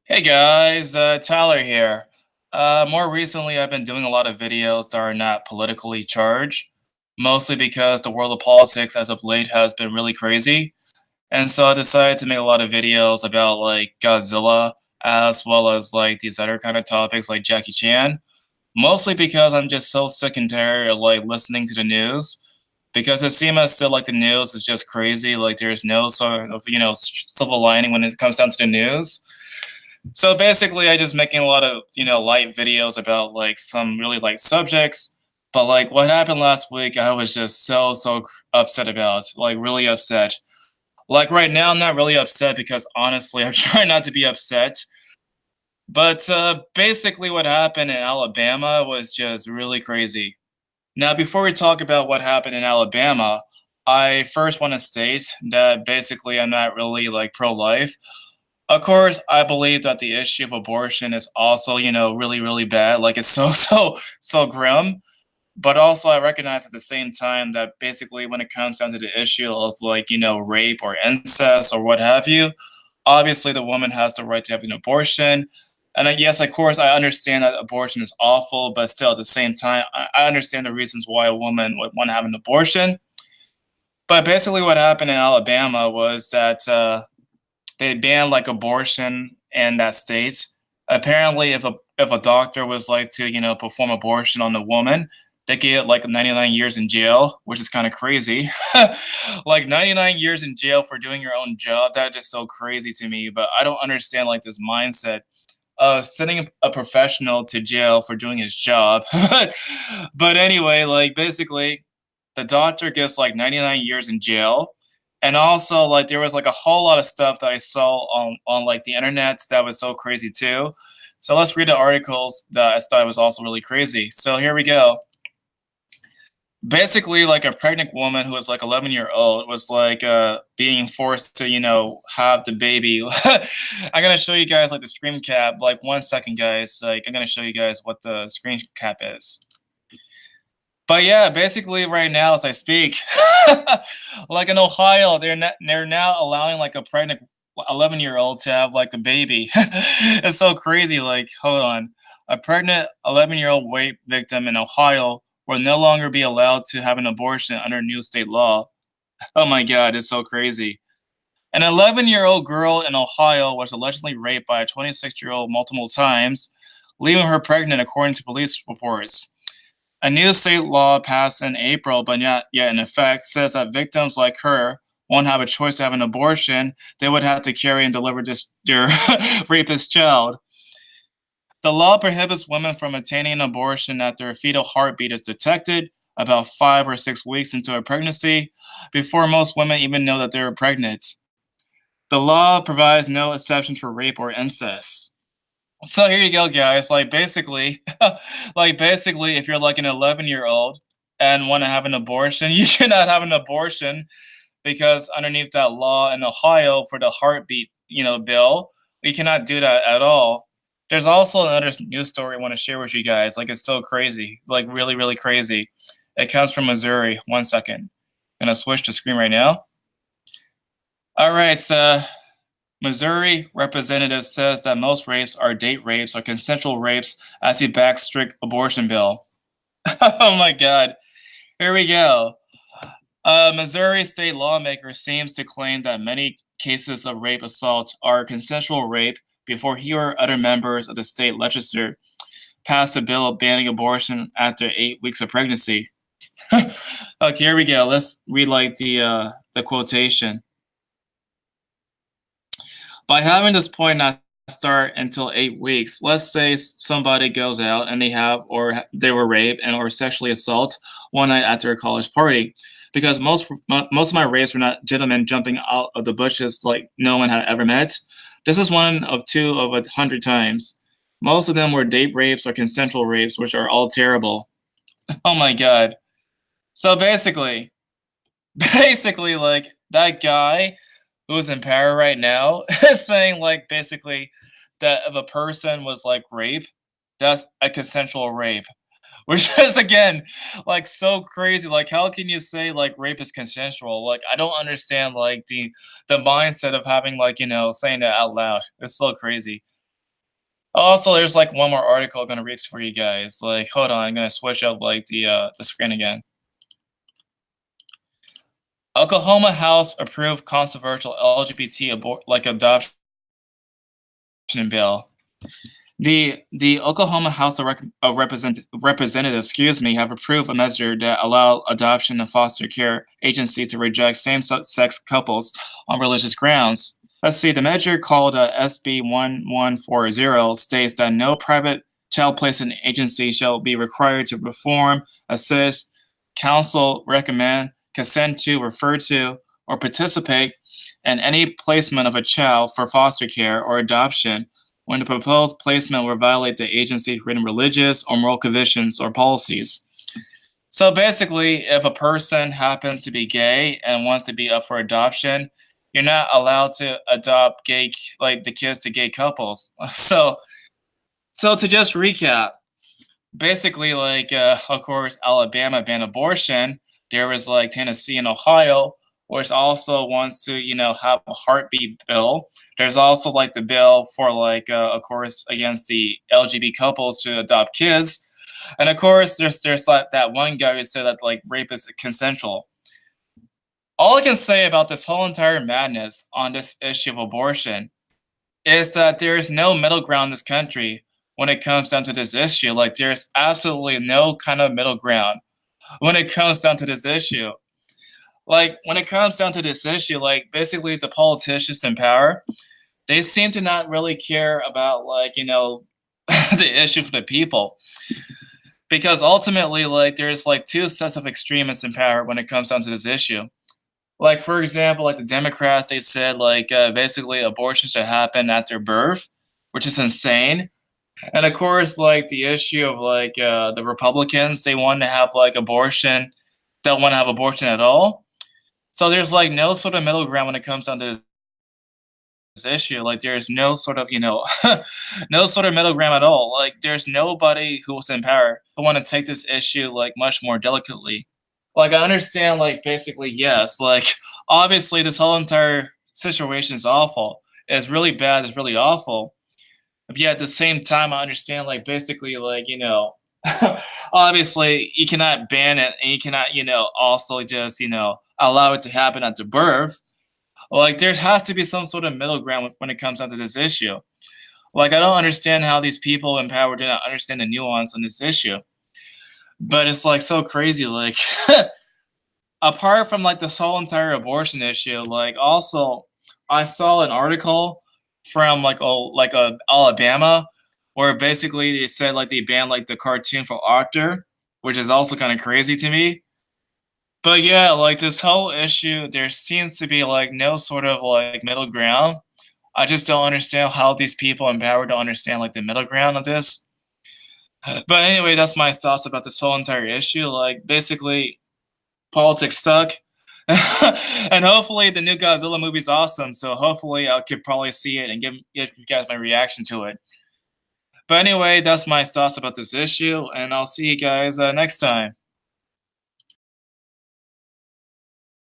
Hey guys, Tyler here. More recently, I've been doing a lot of videos that are not politically charged, mostly because the world of politics as of late has been really crazy. And so I decided to make a lot of videos about like Godzilla, as well as like these other kind of topics like Jackie Chan, mostly because I'm just so sick and tired of like listening to the news. Because it seems as still like the news is just crazy, like there's no sort of, silver lining when it comes down to the news. So basically, I just making a lot of light videos about like some really like subjects. But like what happened last week, I was just upset about, like really upset. Like right now, I'm not really upset because honestly, I'm trying not to be upset. But basically, what happened in Alabama was just really crazy. Now, before we talk about what happened in Alabama, I first want to state that basically I'm not really like pro-life. Of course, I believe that the issue of abortion is also, really, really bad. Like it's so grim. But also, I recognize at the same time that basically, when it comes down to the issue of like, rape or incest or what have you, obviously the woman has the right to have an abortion. And yes, of course, I understand that abortion is awful, but still at the same time, I understand the reasons why a woman would want to have an abortion. But basically, what happened in Alabama was that they banned like abortion in that state. Apparently, if a doctor was like to perform abortion on a woman, they get like 99 years in jail, which is kind of crazy. Like 99 years in jail for doing your own job, that is so crazy to me. But I don't understand like this mindset of sending a professional to jail for doing his job. But anyway, like basically, the doctor gets like 99 years in jail. And also, like, there was like a whole lot of stuff that I saw on like the internet that was so crazy too. So let's read the articles that I thought was also really crazy. So here we go. Basically, like a pregnant woman who was like 11-year old was like being forced to have the baby. I'm gonna show you guys like the screen cap. Like 1 second, guys. Like I'm gonna show you guys what the screen cap is. But yeah, basically right now as I speak, like in Ohio, they're now allowing like a pregnant 11-year-old to have like a baby. It's so crazy. Like, hold on, a pregnant 11-year-old rape victim in Ohio will no longer be allowed to have an abortion under new state law. Oh my God, it's so crazy. An 11-year-old girl in Ohio was allegedly raped by a 26-year-old multiple times, leaving her pregnant, according to police reports. A new state law passed in April, but not yet in effect, says that victims like her won't have a choice to have an abortion. They would have to carry and deliver their rapist child. The law prohibits women from obtaining an abortion after a fetal heartbeat is detected about 5 or 6 weeks into a pregnancy, before most women even know that they are pregnant. The law provides no exceptions for rape or incest. So here you go, guys. Like basically, if you're like an 11-year-old and want to have an abortion, you cannot have an abortion because underneath that law in Ohio for the heartbeat, bill, we cannot do that at all. There's also another news story I want to share with you guys. Like it's so crazy. It's like really, really crazy. It comes from Missouri. 1 second. I'm gonna switch the screen right now. All right, so Missouri representative says that most rapes are date rapes or consensual rapes as he backs strict abortion bill. Oh my God. Here we go. Missouri state lawmaker seems to claim that many cases of rape assault are consensual rape before he or other members of the state legislature passed a bill banning abortion after 8 weeks of pregnancy. Okay, here we go. Let's read like the quotation. By having this point not start until 8 weeks, let's say somebody goes out and they were raped and or sexually assaulted one night after a college party. Because most of my rapes were not gentlemen jumping out of the bushes like no one had ever met. This is one of two of 100 times. Most of them were date rapes or consensual rapes, which are all terrible. Oh my God. So basically, like that guy who's in power right now is saying like basically that if a person was like rape, that's a consensual rape. Which is again like so crazy. Like how can you say like rape is consensual? Like I don't understand like the mindset of having like, saying that out loud. It's so crazy. Also, there's like one more article I'm gonna read for you guys. Like, hold on, I'm gonna switch up like the screen again. Oklahoma House approved controversial LGBT adoption bill. The Oklahoma House Representatives, have approved a measure that allow adoption and foster care agency to reject same-sex couples on religious grounds. Let's see. The measure, called SB 1140, states that no private child placement agency shall be required to perform, assist, counsel, recommend, consent to, refer to, or participate in any placement of a child for foster care or adoption when the proposed placement will violate the agency's written religious or moral convictions or policies. So basically, if a person happens to be gay and wants to be up for adoption, you're not allowed to adopt like the kids to gay couples. So to just recap, basically, like of course, Alabama banned abortion. There was like Tennessee and Ohio, which also wants to have a heartbeat bill. There's also like the bill for like of course against the LGBT couples to adopt kids, and of course there's like that one guy who said that like rape is consensual. All I can say about this whole entire madness on this issue of abortion is that there is no middle ground in this country when it comes down to this issue. Like there's absolutely no kind of middle ground when it comes down to this issue. Like when it comes down to this issue, like basically the politicians in power, they seem to not really care about like, the issue for the people. Because ultimately, like there's like two sets of extremists in power when it comes down to this issue. Like for example, like the Democrats, they said like basically abortion should happen after birth, which is insane. And of course, like the issue of like the Republicans, they want to have like abortion, don't want to have abortion at all. So there's like no sort of middle ground when it comes down to this issue. Like there's no sort of no sort of middle ground at all. Like there's nobody who's in power who want to take this issue like much more delicately. Like I understand, like basically yes, like obviously this whole entire situation is awful. It's really bad. It's really awful. But yeah, at the same time, I understand like basically like obviously you cannot ban it and you cannot also just allow it to happen at the birth. Like there has to be some sort of middle ground when it comes down to this issue. Like I don't understand how these people in power do not understand the nuance on this issue. But it's like so crazy. Like apart from like this whole entire abortion issue, like also I saw an article from Alabama where basically they said like they banned like the cartoon for Arthur, which is also kind of crazy to me. But yeah, like this whole issue, there seems to be like no sort of like middle ground. I just don't understand how these people in power don't understand like the middle ground of this. But anyway, that's my thoughts about this whole entire issue. Like basically, politics suck. And hopefully the new Godzilla movie is awesome. So hopefully I could probably see it and give you guys my reaction to it. But anyway, that's my thoughts about this issue, and I'll see you guys next time.